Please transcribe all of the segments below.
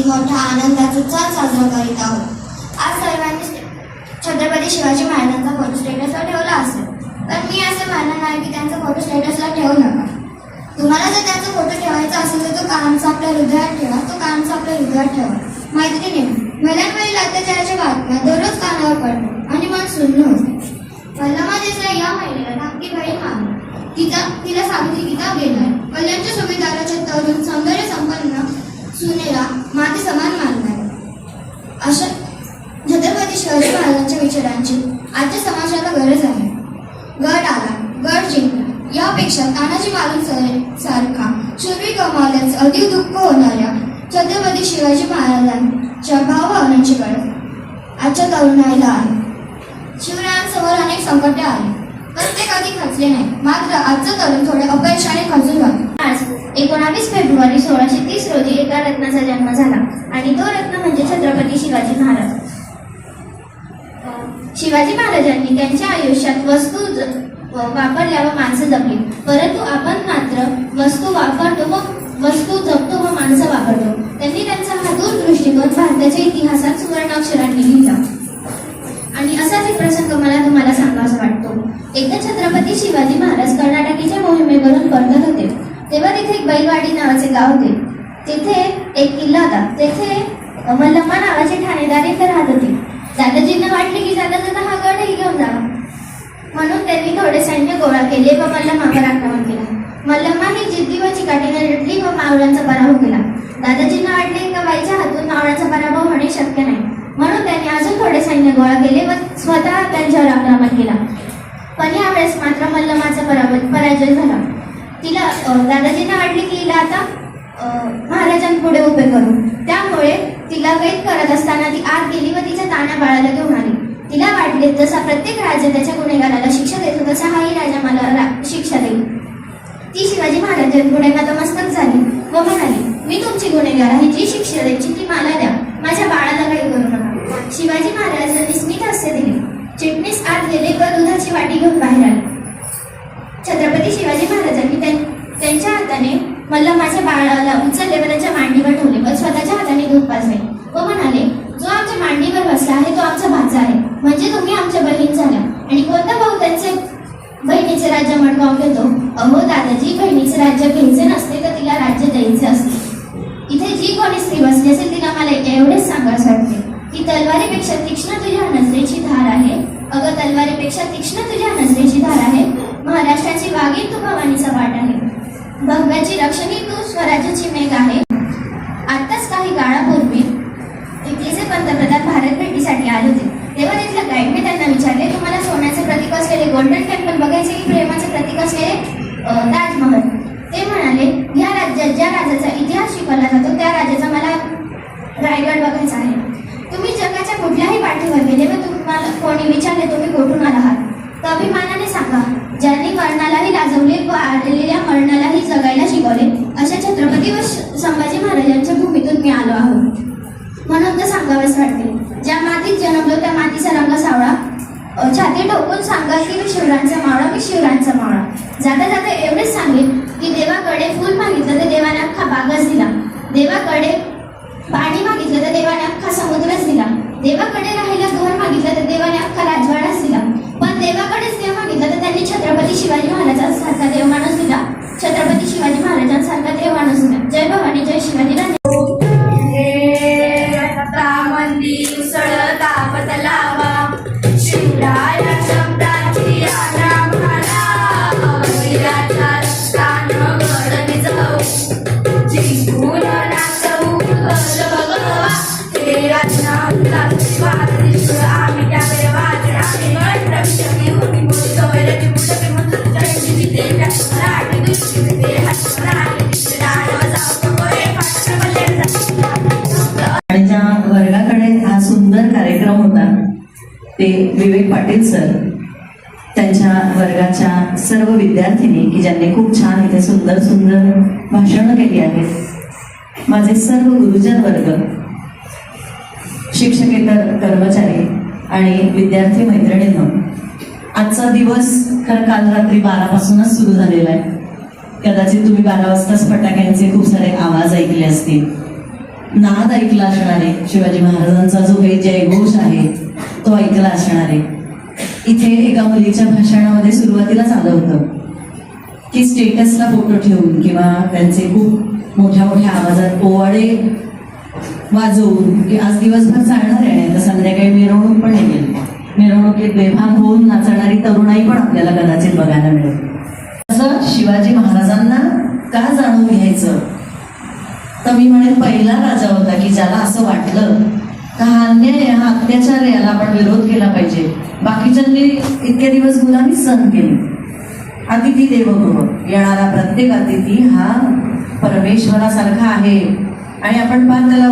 अगदी मोठ्या आनंदाचा उत्साह साजरा करीत आहोत। आज सर्वांनी छत्रपती शिवाजी महाराजांचा फोटो स्टेटसला ठेवला असेल, पण मी असे मानणार नाही की त्यांचा फोटो स्टेटसला ठेवू नका। तुम्हाला जर त्यांचा फोटो ठेवायचा असेल तर तो कायमचा आपल्या हृदयात ठेवा, तो कायमचा आपल्या हृदयात ठेवा। मैत्रिणी, महिलांवरील अत्याचाराच्या बातम्या दररोज कानावर पडतात आणि मन सुन्न होते। वल्लमा देसाई या महिलेला धाकटी बहीण मानली, तिला सावित्री किताब देणार, कल्याणच्या सुभेदाराच्या तरुण सौंदर्य संपन्न सुनेला माते समान मानणार। अशा छत्रपती शिवाजी महाराजांच्या विचारांची आजच्या समाजाला गरज आहे। गड आला, गड जिंकला यापेक्षा तानाजी मालून सारखा शूरवीर गमावल्याचे अधिक दुःख होणाऱ्या छत्रपती शिवाजी महाराजांच्या भावभावनांची गरज आजच्या तरुणाईला आहे। शिवरायांसमोर अनेक संकटे आली, पण ते कधी खचले नाही। मात्र आजचं तरुण थोडे अपयशाने खचून लागले। आज 19 फेब्रुवारी 1630 रोजी एका रत्नाचा जन्म झाला आणि तो रत्न म्हणजे छत्रपती शिवाजी महाराज। शिवाजी महाराजांनी त्यांच्या आयुष्यात वस्तू वापरल्या व माणसं जपली, परंतु आपण मात्र वस्तू वापरतो व वस्तू जपतो व माणसं वापरतो। त्यांनी त्यांचा हा दूरदृष्टिकोन भारताच्या इतिहासात सुवर्णाक्षरांनी लिहिला आणि असाच एक प्रसंग मला तुम्हाला सांगावासा वाटतो। एकदा छत्रपती शिवाजी महाराज कर्नाटकीच्या मोहिमेवरून परतत होते, तेव्हा तिथे एक बैलवाडी नावाचे गाव होते। तिथे एक किल्ला होता, तेथे मल्लम्मा नावाचे ठाणेदार इथे राहत होते। दादाजींना वाटले की जाता जाता हा गडही घेऊन जावा, म्हणून त्यांनी थोडे सैन्य गोळा केले व मल्लम्मावर आक्रमण केला। मल्लम्मा ही जिद्दी व चिकाटीने लढली व मावळ्यांचा पराभव केला। दादाजींना वाटले का बाईच्या हातून मावळ्यांचा पराभव होणे शक्य नाही, म्हणून त्यांनी अजून थोडे सैन्य गोळा केले व स्वतः त्यांच्यावर आक्रमण केला। पण यावेळेस मात्र मल्लम्माचा पराजय झाला। दादाजींना वाटले की हिला आता महाराजांपुढे उभे करू, त्यामुळे तिला कैद करत असताना ती आत गेली व तिच्या ताण्या बाळाला घेऊन आली। तिला वाटले जसा प्रत्येक राजा त्याच्या गुन्हेगाराला शिक्षा देतो तसा हाही राजा मला शिक्षा देईल। ती शिवाजी महाराजांपुढे नतमस्तक झाली व म्हणाली, मी तुमची गुन्हेगार आहे, जी शिक्षा द्यायची ती मला द्या, माझ्या बाळाला काही करू नका। शिवाजी महाराजांनी स्मित हास्य दिले। चिटणीस आत गेले व दुधाची वाटी घेऊन बाहेर आले। छत्रपती शिवाजी महाराजांनी त्यांच्या हाताने मल्लम्माच्या बाळाला उचलले व त्याच्या मांडीवर ठेवले व स्वतःच्या हाताने दूध पाजले व म्हणाले, जो आमच्या मांडीवर बसला आहे तो आमचा भाचा आहे, म्हणजे तुम्ही आमच्या बहीण झाल्या। आणि कोणता भाऊ त्यांचे बहिणीचे राज्य मडकावून घेतो? अहो दादाजी, बहिणीचे राज्य घ्यायचे नसते तर तिला राज्य द्यायचे असते। इथे जी कोणी स्त्री बसली असेल तिला मला एवढेच सांगायचं वाटते की तलवारीपेक्षा तीक्ष्ण तुझ्या नजरेची धार आहे, अगं तलवारीपेक्षा तीक्ष्ण तुझ्या नजरेची धार आहे। महाराष्ट्राची वाघीण तू भवानीचा वाट आहे, भव्याची रक्षणी तू स्वराज्याची मेघ आहे। आताच काही काळापूर्वी इथलेचे पंतप्रधान भारत भेटीसाठी आले होते, तेव्हा तिथल्या गाईडने त्यांना विचारले, तुम्हाला सोन्याचे प्रतीक असलेले गोल्डन टेम्पल बघायचे की प्रेमाचे प्रतीक असलेले ताजमहल? ते म्हणाले, ह्या राज्यात ज्या राजाचा इतिहास शिकवला जातो त्या राजाचा मला रायगड बघायचा आहे। तुम्ही जगाच्या कुठल्याही पाठीवर गेले व तुम्हाला कोणी विचारले तुम्ही कुठून आलात, तर अभिमानाने सांगा, ज्यांनी मरणालाही लाजवले व आलेल्या मरणालाही जगायला शिकवले अशा छत्रपती व संभाजी महाराजांच्या भूमीतून मी आलो आहोत। म्हणून तर सांगावेच वाटते, ज्या मातीत जन्मलो त्या मातीचा रंग सावळा, छाती ठोकून सांगा की मी शिवरायांचा मावळा, मी शिवरायांचा मावळा। जाता जाता एवढेच सांगेन की देवाकडे फुल मागितलं तर देवाने अख्खा बागच दिला, देवाकडे पाणी मागितलं तर देवाने अख्खा समुद्रच दिला, देवाकडे राहायला घर मागितलं तर देवाने अख्खा राजवाडाच दिला, पण देवाकडेच देव मागितलं तर त्यांनी छत्रपती शिवाजी महाराजांसारखा देव माणूस दिला, छत्रपती शिवाजी महाराजांसारखा देव माणूस दिला। जय भवानी, जय शिवाजी राजे। उसळता बदलावा शिवराया शब्दाची जिंकून नाचवू भगवा हे रत्नांचा आम्ही त्याकडे वाचे आम्ही मंत्रविषयी होती बोलतो वैरची पुढे म्हणतो जयची जिथे मराठी दुसरी ते मराठी राणव जाऊ कोरे आणि ज्या वर्गाकडे हा सुंदर कार्यक्रम होता ते विवेक पाटील सर, त्यांच्या वर्गाच्या सर्व विद्यार्थिनी की ज्यांनी खूप छान इथे सुंदर सुंदर भाषणं केली आहेत, माझे सर्व गुरुजन वर्ग, शिक्षकेतर कर्मचारी आणि विद्यार्थी मैत्रिणींनो, आजचा दिवस खरं काल रात्री 12 पासूनच सुरू झालेला आहे। कदाचित तुम्ही 12 वाजताच फटाक्यांचे खूप सारे आवाज ऐकले असतील, नाद ऐकला असणार आहे, शिवाजी महाराजांचा जो काही जयघोष आहे तो ऐकला असणार आहे. इथे एका मुलीच्या भाषणामध्ये सुरुवातीलाच आलं होतं की स्टेटसला फोटो ठेवून किंवा त्यांचे खूप मोठ्या मोठ्या आवाजात पोवाडे वाजवून की आज दिवसभर चालणार आहे, तर संध्याकाळी मिरवणूक पण निघेल. मिरवणुकीत बेभान होऊन नाचणारी तरुणाई पण आपल्याला कदाचित बघायला मिळेल. असं शिवाजी महाराजांना का जाणून घ्यायचं, तर मी म्हणेन पहिला राजा होता की ज्याला असं वाटलं का हा अन्याय, हा अत्याचार, याला आपण विरोध केला पाहिजे. बाकीच्यांनी इतके दिवस गुलामी सहन केली. अतिथी देवो भव, येणारा प्रत्येक अतिथी हा परमेश्वरासारखा आहे आणि आपण पाहत त्याला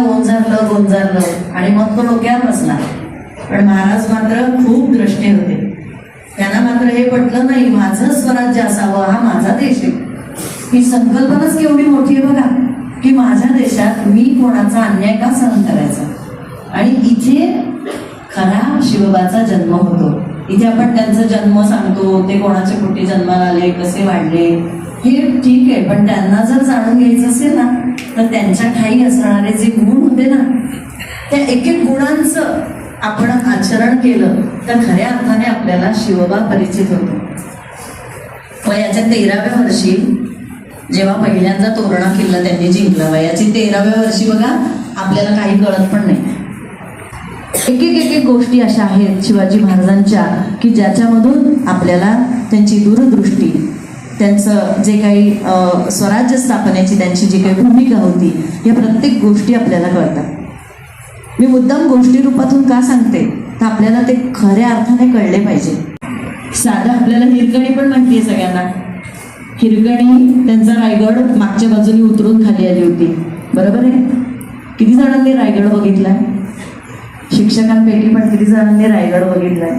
गोंजारलं आणि मग तो डोक्यावर बसला. पण महाराज मात्र खूप द्रष्टे होते. त्यांना मात्र हे पटलं नाही, माझं स्वराज्य असावं, हा माझा देश आहे. ही संकल्पनाच केवढी मोठी आहे बघा, की माझ्या देशात मी कोणाचा अन्याय का सहन करायचा. आणि इथे खरा शिवबाचा जन्म होतो. इथे आपण त्यांचा जन्म सांगतो, ते कोणाच्या पोटी जन्माला आले, कसे वाढले, हे ठीक आहे. पण त्यांना जर जाणून घ्यायचं असेल ना, तर त्यांच्या ठाई असणारे जे गुण होते ना, त्या एक एक गुणांचं आपण आचरण केलं तर खऱ्या अर्थाने आपल्याला शिवबा परिचित होतो. वयाच्या 13व्या वर्षी जेव्हा पहिल्यांदा तोरणा किल्ला त्यांनी जिंकला, वयाची 13व्या वर्षी बघा, आपल्याला काही कळत पण नाही. एक एक गोष्टी अशा आहेत शिवाजी महाराजांच्या की ज्याच्यामधून आपल्याला त्यांची दूरदृष्टी, त्यांचं जे काही स्वराज्य स्थापनेची त्यांची जी काही भूमिका होती, या प्रत्येक गोष्टी आपल्याला कळतात. मी मुद्दाम गोष्टी रूपातून का सांगते, तर आपल्याला ते खऱ्या अर्थाने कळले पाहिजे. साधं आपल्याला हिरकणी पण माहिती आहे सगळ्यांना. हिरकणी त्यांचा रायगड मागच्या बाजूने उतरून खाली आली होती, बरोबर आहे. किती जणांनी रायगड बघितलाय? शिक्षकांपैकी पण किती जणांनी रायगड बघितलाय?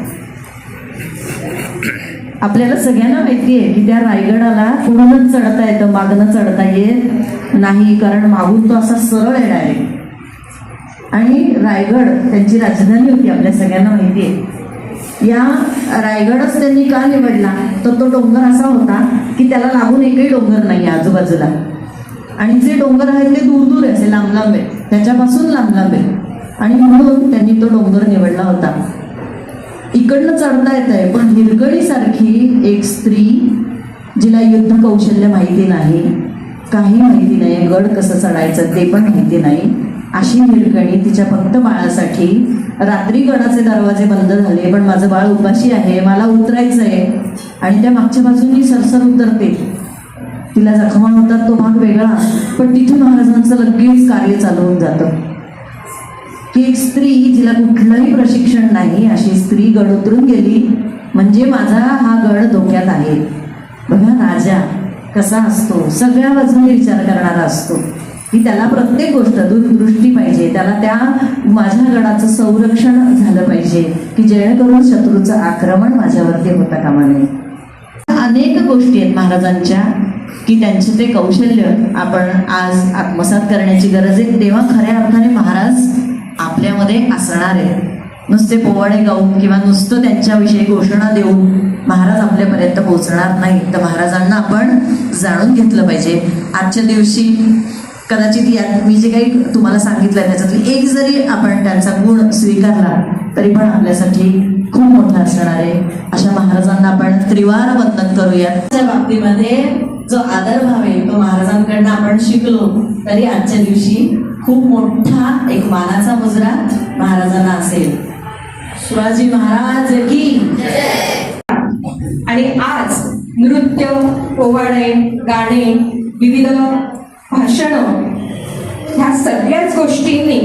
आपल्याला सगळ्यांना माहिती आहे की त्या रायगडाला पुढूनच चढता येतं, मागनं चढता येत नाही, कारण मागून तो असा सरळ येणार आहे. आणि रायगड त्यांची राजधानी होती, आपल्या सगळ्यांना माहिती आहे. या रायगडच त्यांनी का निवडला, तर तो डोंगर असा होता की त्याला लागून एकही डोंगर नाही आजूबाजूला, आणि जे डोंगर आहेत ते दूर दूर असे लांब लांब आहे, त्याच्यापासून लांब लांब आहे. आणि म्हणून त्यांनी तो डोंगर निवडला होता. इकडनं चढता येत आहे, पण हिरकणीसारखी एक स्त्री जिला युद्ध कौशल्य माहिती नाही, काही माहिती नाही, गड कसं चढायचं ते पण माहिती नाही, अशी हिरकणी तिच्या फक्त बाळासाठी रात्री गडाचे दरवाजे बंद झाले, पण माझं बाळ उपाशी आहे, मला उतरायचं आहे, आणि त्या मागच्या बाजूनी सरसर उतरते. तिला जखमा होतात तो भाग वेगळा, पण तिथून महाराजांचं लगेच कार्य चालू होऊन जातं की एक स्त्री जिला कुठलंही प्रशिक्षण नाही, अशी स्त्री गड उतरून गेली म्हणजे माझा हा गड धोक्यात आहे. बघा राजा कसा असतो, सगळ्या बाजूने विचार करणारा असतो की त्याला प्रत्येक गोष्ट दूरदृष्टी पाहिजे, त्याला त्या माझ्या गडाचं संरक्षण झालं पाहिजे की जेणेकरून शत्रूचं आक्रमण माझ्यावरती होता कामा नये. अनेक गोष्टी आहेत महाराजांच्या की त्यांचे ते कौशल्य आपण आज आत्मसात करण्याची गरज आहे. तेव्हा खऱ्या अर्थाने महाराज आपल्यामध्ये असणार आहे. नुसते पोवाडे गाऊन किंवा नुसतं त्यांच्याविषयी घोषणा देऊन महाराज आपल्यापर्यंत पोहोचणार नाही. तर महाराजांना आपण जाणून घेतलं पाहिजे. आजच्या दिवशी कदाचित यात मी जे काही तुम्हाला सांगितलं त्याच्यातली एक जरी आपण त्यांचा गुण स्वीकारला तरी पण आपल्यासाठी खूप मोठा असणार आहे. अशा महाराजांना आपण त्रिवार वंदन करूया. त्या बाबतीमध्ये जो आदरभाव आहे तो महाराजांकडनं आपण शिकलो तरी आजच्या दिवशी खूप मोठा एक मानाचा मुजरा महाराजांना असेल. शिवाजी महाराज की. आणि आज नृत्य, पोवाडे, गाणे, विविध भाषणं ह्या सगळ्याच गोष्टींनी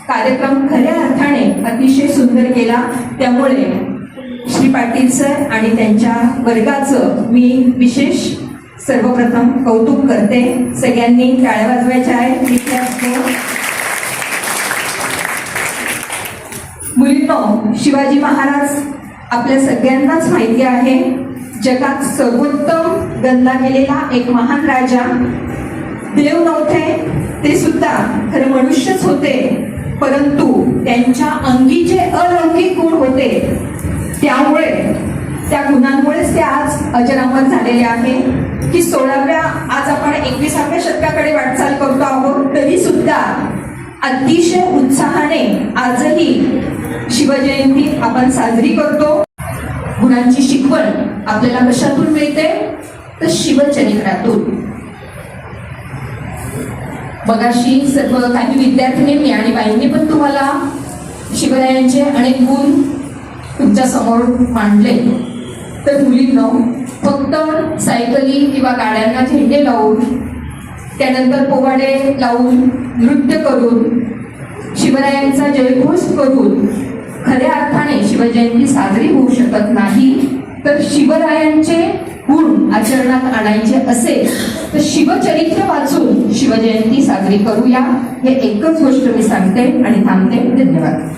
कार्यक्रम खऱ्या अर्थाने अतिशय सुंदर केला. त्यामुळे श्री पाटील सर आणि त्यांच्या वर्गाचं मी विशेष सर्वप्रथम कौतुक करते. सगळ्यांनी टाळ्या वाजवायच्या आहेत. मुलींनो, शिवाजी महाराज आपल्या सगळ्यांनाच माहिती आहे, जगात सर्वोत्तम गणला गेलेला एक महान राजा. देव नव्हते, ते सुद्धा खरं मनुष्यच होते, परंतु त्यांच्या अंगी जे अलौकिक गुण होते त्यामुळे त्या गुणांमुळेच ते आज अजरामर झालेले आहे. की 16व्या आज आपण 21व्या शतकाकडे वाटचाल करतो आहोत, तरी सुद्धा अतिशय उत्साहाने आजही शिवजयंती आपण साजरी करतो. गुणांची शिकवण आपल्याला कशातून मिळते तर शिवचरित्रातून. मगाशी सर्व काही विद्यार्थिनींनी आणि बाईंनी पण तुम्हाला शिवरायांचे अनेक गुण तुमच्या समोर मांडले. तर मुलींनो, फक्त सायकली किंवा गाड्यांना झेंडे लावून त्यानंतर पोवाडे लावून नृत्य करून शिवरायांचा जयघोष करून खऱ्या अर्थाने शिवजयंती साजरी होऊ शकत नाही. तर शिवरायांचे गुण आचरणात आणायचे असेल तर शिवचरित्र वाचून शिवजयंती साजरी करूया. हे एकच गोष्ट मी सांगते आणि थांबते. धन्यवाद.